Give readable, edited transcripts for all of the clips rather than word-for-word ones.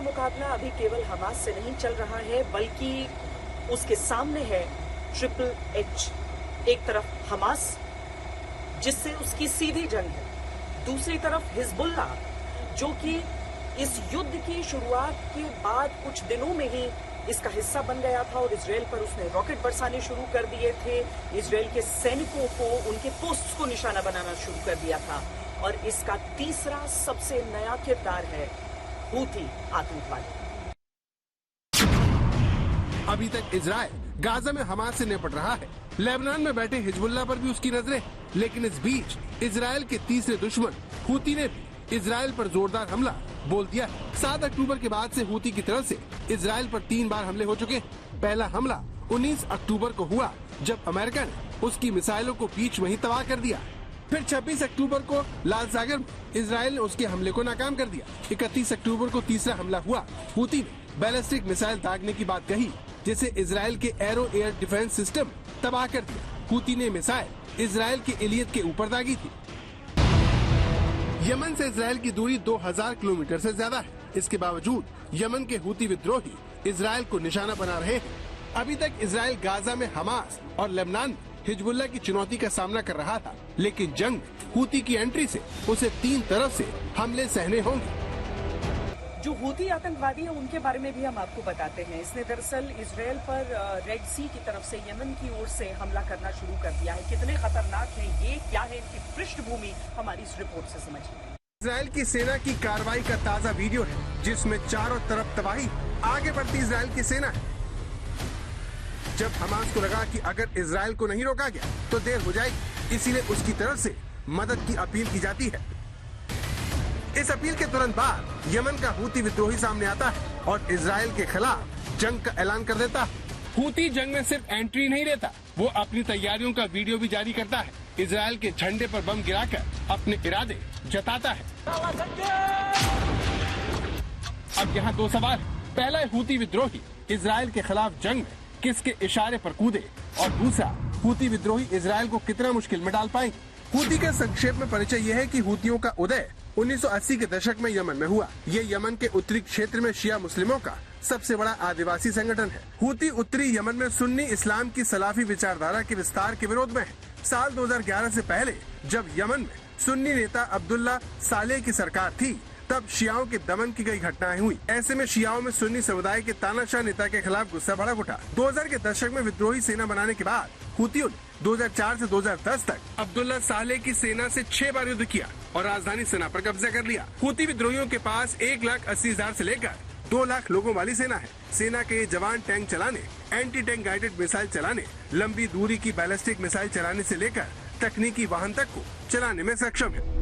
मुकाबला अभी केवल हमास से नहीं चल रहा है, बल्कि उसके सामने है ट्रिपल एच। एक तरफ हमास, जिससे उसकी सीधी जंग है, दूसरी तरफ हिजबुल्ला, जो कि इस युद्ध की शुरुआत के बाद कुछ दिनों में ही इसका हिस्सा बन गया था और इजराइल पर उसने रॉकेट बरसाने शुरू कर दिए थे। इजराइल के सैनिकों को, उनके पोस्ट्स को निशाना बनाना शुरू कर दिया था। और इसका तीसरा सबसे नया किरदार है हूथी आतंकवादी। अभी तक इजराइल गाजा में हमास से निपट रहा है, लेबनान में बैठे हिजबुल्लाह पर भी उसकी नजरें। लेकिन इस बीच इजराइल के तीसरे दुश्मन हूथी ने भी इजराइल पर जोरदार हमला बोल दिया। 7 अक्टूबर के बाद से हूथी की तरफ से इजराइल पर 3 बार हमले हो चुके हैं। पहला हमला 19 अक्टूबर को हुआ, जब अमेरिका ने उसकी मिसाइलों को बीच में ही तबाह कर दिया। फिर 26 अक्टूबर को लाल सागर में इजराइल ने उसके हमले को नाकाम कर दिया। 31 अक्टूबर को तीसरा हमला हुआ। हूथी ने बैलिस्टिक मिसाइल दागने की बात कही, जिसे इजराइल के एरो एयर डिफेंस सिस्टम तबाह कर दिया। हूथी ने मिसाइल इजराइल के एलियत के ऊपर दागी थी। यमन से इजराइल की दूरी 2000 किलोमीटर से ज्यादा है। इसके बावजूद यमन के हूथी विद्रोही इजराइल को निशाना बना रहे हैं। अभी तक इजराइल गाजा में हमास और लेबनान में हिजबुल्लाह की चुनौती का सामना कर रहा था, लेकिन जंग में हूथी की एंट्री से उसे 3 तरफ से हमले सहने होंगे। जो हूथी आतंकवादी है, उनके बारे में भी हम आपको बताते हैं। इसने दरअसल इजराइल पर रेड सी की तरफ से, यमन की ओर से हमला करना शुरू कर दिया है। कितने खतरनाक है ये, क्या है इनकी पृष्ठभूमि, हमारी इस रिपोर्ट से समझिए। इजराइल की सेना की कार्रवाई का ताज़ा वीडियो है, जिसमें चारों तरफ तबाही। आगे बढ़ती इजराइल की सेना है। जब हमास को लगा कि अगर इजराइल को नहीं रोका गया तो देर हो जाएगी, इसीलिए उसकी तरफ से मदद की अपील की जाती है। इस अपील के तुरंत बाद यमन का हूथी विद्रोही सामने आता है और इजराइल के खिलाफ जंग का ऐलान कर देता है। हूथी जंग में सिर्फ एंट्री नहीं देता, वो अपनी तैयारियों का वीडियो भी जारी करता है। इजराइल के झंडे पर बम गिराकर अपने इरादे जताता है। अब यहाँ 2 सवाल है। पहला, हूथी विद्रोही इजराइल के खिलाफ जंग में किसके इशारे पर कूदे, और दूसरा, हूथी विद्रोही इजराइल को कितना मुश्किल में डाल पाएंगे। हूथी के संक्षेप में परिचय यह है कि हूथियों का उदय 1980 के दशक में यमन में हुआ। ये यमन के उत्तरी क्षेत्र में शिया मुस्लिमों का सबसे बड़ा आदिवासी संगठन है। हूथी उत्तरी यमन में सुन्नी इस्लाम की सलाफी विचारधारा के विस्तार के विरोध में है। साल 2011 से पहले जब यमन में सुन्नी नेता अब्दुल्ला सालेह की सरकार थी, तब शियाओं के दमन की कई घटनाएं हुई। ऐसे में शियाओं में सुन्नी समुदाय के तानाशाह नेता के खिलाफ गुस्सा भड़क उठा। 2000 के दशक में विद्रोही सेना बनाने के बाद हूथियों ने 2004 से 2010 तक अब्दुल्ला सालेह की सेना से 6 बार युद्ध किया और राजधानी सना पर कब्जा कर लिया। हूथी विद्रोहियों के पास 1,80,000 से लेकर 2 लाख लोगों वाली सेना है। सेना के ये जवान टैंक चलाने, एंटी टैंक गाइडेड मिसाइल चलाने, लंबी दूरी की बैलिस्टिक मिसाइल चलाने से लेकर तकनीकी वाहन तक को चलाने में सक्षम है।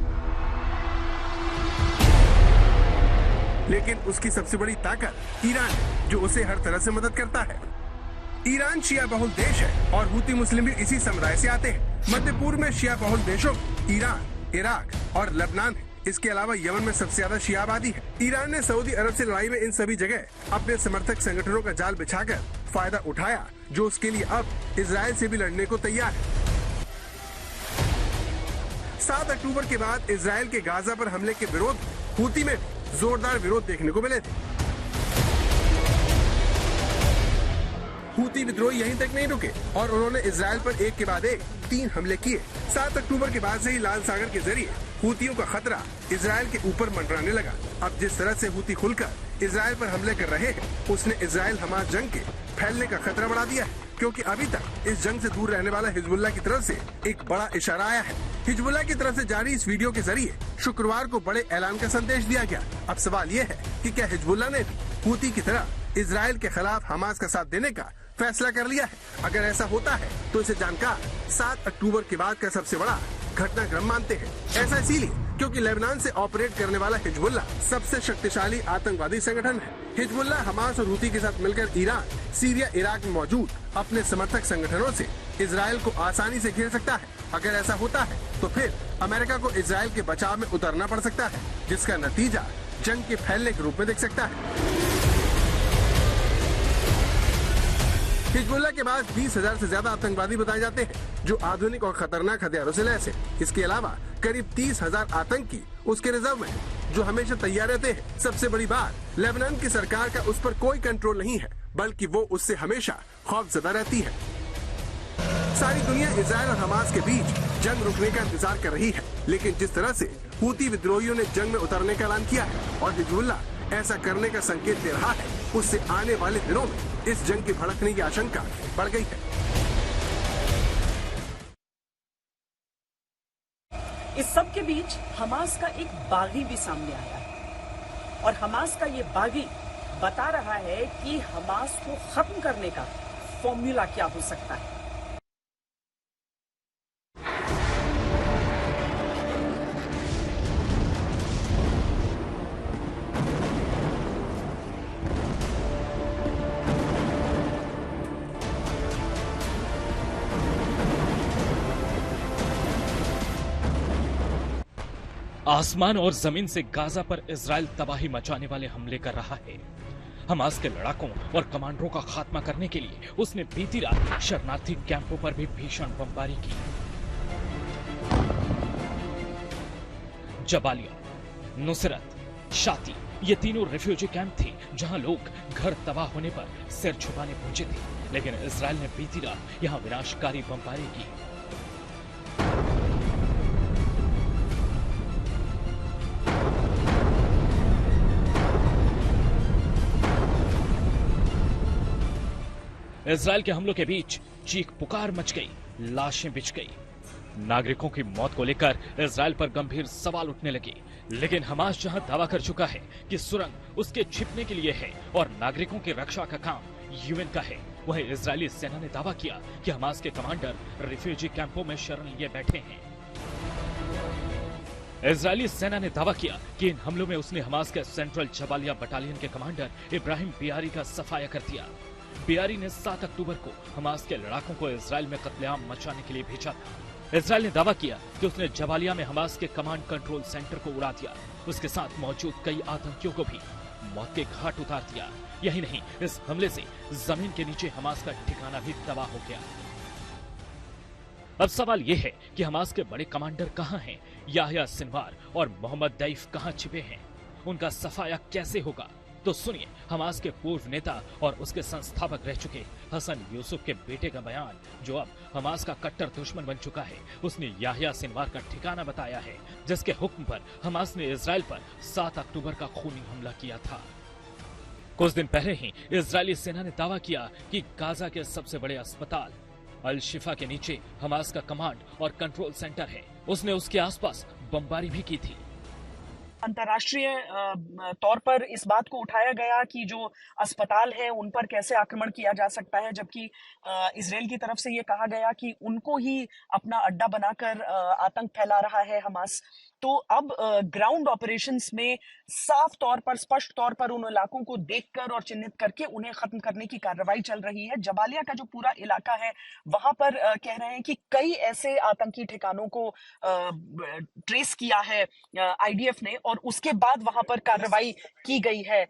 लेकिन उसकी सबसे बड़ी ताकत ईरान है, जो उसे हर तरह से मदद करता है। ईरान शिया बहुल देश है और हूथी मुस्लिम भी इसी समुदाय से आते हैं। मध्य पूर्व में शिया बहुल देशों ईरान, इराक और लेबनान है। इसके अलावा यमन में सबसे ज्यादा शिया आबादी है। ईरान ने सऊदी अरब से लड़ाई में इन सभी जगह अपने समर्थक संगठनों का जाल बिछाकर फायदा उठाया, जो उसके लिए अब इजराइल से भी लड़ने को तैयार है। 7 अक्टूबर के बाद इजराइल के गाजा पर हमले के विरोध हूथी में जोरदार विरोध देखने को मिले थे। हूथी विद्रोही यहीं तक नहीं रुके और उन्होंने इजराइल पर एक के बाद एक 3 हमले किए। 7 अक्टूबर के बाद से ही लाल सागर के जरिए हूथियों का खतरा इजराइल के ऊपर मंडराने लगा। अब जिस तरह से हूथी खुलकर इजराइल पर हमले कर रहे हैं, उसने इजराइल हमास जंग के फैलने का खतरा बढ़ा दिया है, क्योंकि अभी तक इस जंग से दूर रहने वाला हिजबुल्लाह की तरफ से एक बड़ा इशारा आया है। हिजबुल्लाह की तरफ से जारी इस वीडियो के जरिए शुक्रवार को बड़े ऐलान का संदेश दिया गया। अब सवाल ये है कि क्या हिजबुल्लाह ने भी हूथी की तरह इजराइल के खिलाफ हमास का साथ देने का फैसला कर लिया है? अगर ऐसा होता है तो इसे जानकार 7 अक्टूबर के बाद का सबसे बड़ा घटनाक्रम मानते हैं। ऐसा इसीलिए क्योंकि लेबनान से ऑपरेट करने वाला हिजबुल्लाह सबसे शक्तिशाली आतंकवादी संगठन है। हिजबुल्लाह हमास और हूथी के साथ मिलकर ईरान, सीरिया, इराक में मौजूद अपने समर्थक संगठनों से इजराइल को आसानी से घेर सकता है। अगर ऐसा होता है तो फिर अमेरिका को इजराइल के बचाव में उतरना पड़ सकता है, जिसका नतीजा जंग के फैलने के रूप में दिख सकता है। हिजबुल्लाह के बाद 20,000 से ज्यादा आतंकवादी बताए जाते हैं, जो आधुनिक और खतरनाक हथियारों से लैस है। इसके अलावा करीब 30,000 आतंकी उसके रिजर्व में हैं, जो हमेशा तैयार रहते हैं। सबसे बड़ी बात, लेबनान की सरकार का उस पर कोई कंट्रोल नहीं है, बल्कि वो उससे हमेशा खौफजदा रहती है। सारी दुनिया इजराइल और हमास के बीच जंग रुकने का इंतजार कर रही है, लेकिन जिस तरह से हूती विद्रोहियों ने जंग में उतरने का ऐलान किया है और हिजबुल्लाह ऐसा करने का संकेत दे रहा है, उससे आने वाले दिनों में इस जंग की भड़कने की आशंका बढ़ गई है। इस सब के बीच हमास का एक बागी भी सामने आया है और हमास का ये बागी बता रहा है कि हमास को खत्म करने का फॉर्मूला क्या हो सकता है। आसमान और जमीन से गाजा पर इजराइल तबाही मचाने वाले हमले कर रहा है। हमास के लड़ाकों और कमांडरों का खात्मा करने के लिए उसने बीती रात शरणार्थी कैंपों पर भी भीषण बमबारी की। जबालिया, नुसरत, शाती ये तीनों रिफ्यूजी कैंप थे जहां लोग घर तबाह होने पर सिर छुपाने पहुंचे थे, लेकिन इजराइल ने बीती रात यहां विनाशकारी बमबारी की। इजराइल के हमलों के बीच चीख पुकार मच गई, लाशें बिछ गई। नागरिकों की मौत को लेकर इजराइल पर गंभीर सवाल उठने लगे, लेकिन हमास जहां दावा कर चुका है कि सुरंग उसके छिपने के लिए है और नागरिकों की रक्षा का काम यूएन का है, वहीं इजरायली सेना ने दावा किया कि हमास के कमांडर रिफ्यूजी कैंपों में शरण लिए बैठे हैं। इजरायली सेना ने दावा किया कि इन हमलों में उसने हमास के सेंट्रल जबालिया बटालियन के कमांडर इब्राहिम बियारी का सफाया कर दिया। बियारी ने 7 अक्टूबर को हमास के लड़ाकों को इजराइल में कत्लेआम मचाने के लिए भेजा था। इजराइल ने दावा किया कि उसने जबालिया में हमास के कमांड कंट्रोल सेंटर को उड़ा दिया। उसके साथ मौजूद कई आतंकियों को भी मौत के घाट उतार दिया। यही नहीं, इस हमले से जमीन के नीचे हमास का ठिकाना भी तबाह हो गया। अब सवाल यह है कि हमास के बड़े कमांडर कहां हैं? याह्या सिनवार और मोहम्मद दैफ कहां छिपे हैं? उनका सफाया कैसे होगा? तो सुनिए हमास के पूर्व नेता और उसके संस्थापक रह चुके हसन यूसुफ के बेटे का बयान, जो अब हमास का कट्टर दुश्मन बन चुका है। उसने याह्या सिनवार का ठिकाना बताया है, जिसके हुक्म पर हमास ने इजराइल पर 7 अक्टूबर का खूनी हमला किया था। कुछ दिन पहले ही इजरायली सेना ने दावा किया कि गाजा के सबसे बड़े अस्पताल अल शिफा के नीचे हमास का कमांड और कंट्रोल सेंटर है। उसने उसके आसपास बमबारी भी की थी। अंतर्राष्ट्रीय तौर पर इस बात को उठाया गया कि जो अस्पताल है उन पर कैसे आक्रमण किया जा सकता है, जबकि इजराइल की तरफ से ये कहा गया कि उनको ही अपना अड्डा बनाकर आतंक फैला रहा है हमास। तो अब ग्राउंड ऑपरेशंस में साफ तौर पर, स्पष्ट तौर पर उन इलाकों को देखकर और चिन्हित करके उन्हें खत्म करने की कार्रवाई चल रही है। जबालिया का जो पूरा इलाका है वहां पर कह रहे हैं कि कई ऐसे आतंकी ठिकानों को ट्रेस किया है आईडीएफ ने और उसके बाद वहां पर कार्रवाई की गई है।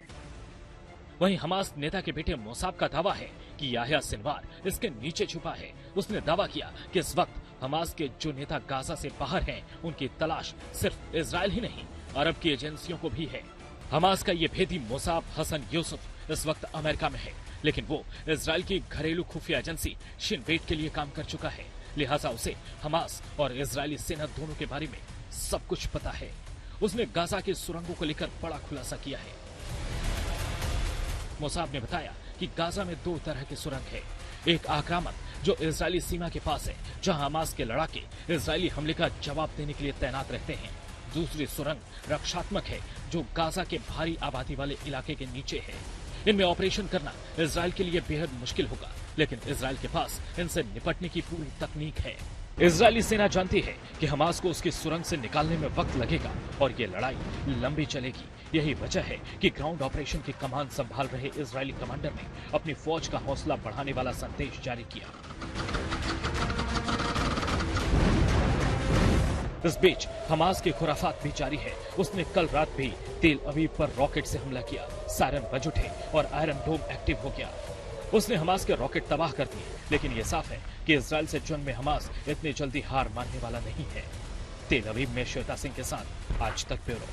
वहीं हमास नेता के बेटे मोसाब का दावा है कि याह्या सिनवार इसके नीचे छुपा है। उसने दावा किया कि इस वक्त हमास के जो नेता गाजा से बाहर हैं, उनकी तलाश सिर्फ इजराइल ही नहीं, अरब की एजेंसियों को भी है। हमास का ये भेदी मोसाब हसन यूसुफ इस वक्त अमेरिका में है, लेकिन वो इजराइल की घरेलू खुफिया एजेंसी शिन बेट के लिए काम कर चुका है। लिहाजा उसे हमास और इजरायली सेना दोनों के बारे में सब कुछ पता है। उसने गाजा के सुरंगों को लेकर बड़ा खुलासा किया है। मोसाब ने बताया कि गाजा में 2 तरह के सुरंग है। एक आक्रामक जो इजरायली सीमा के पास है, जहां हमास के लड़ाके इजरायली हमले का जवाब देने के लिए तैनात रहते हैं। दूसरी सुरंग रक्षात्मक है, जो गाजा के भारी आबादी वाले इलाके के नीचे है। इनमें ऑपरेशन करना इजराइल के लिए बेहद मुश्किल होगा, लेकिन इजराइल के पास इनसे निपटने की पूरी तकनीक है। इजरायली सेना जानती है कि हमास को उसकी सुरंग से निकालने में वक्त लगेगा और ये लड़ाई लंबी चलेगी। यही वजह है कि ग्राउंड ऑपरेशन की कमान संभाल रहे इजरायली कमांडर ने अपनी फौज का हौसला बढ़ाने वाला संदेश जारी किया। इस बीच हमास की खुराफात भी जारी है। उसने कल रात भी तेल अवीव पर रॉकेट से हमला किया। सायरन बज उठे और आयरन डोम एक्टिव हो गया। उसने हमास के रॉकेट तबाह कर दिए, लेकिन यह साफ है कि इजराइल से जंग में हमास इतनी जल्दी हार मानने वाला नहीं है। तेल अवीव में श्वेता सिंह के साथ आज तक ब्यूरो।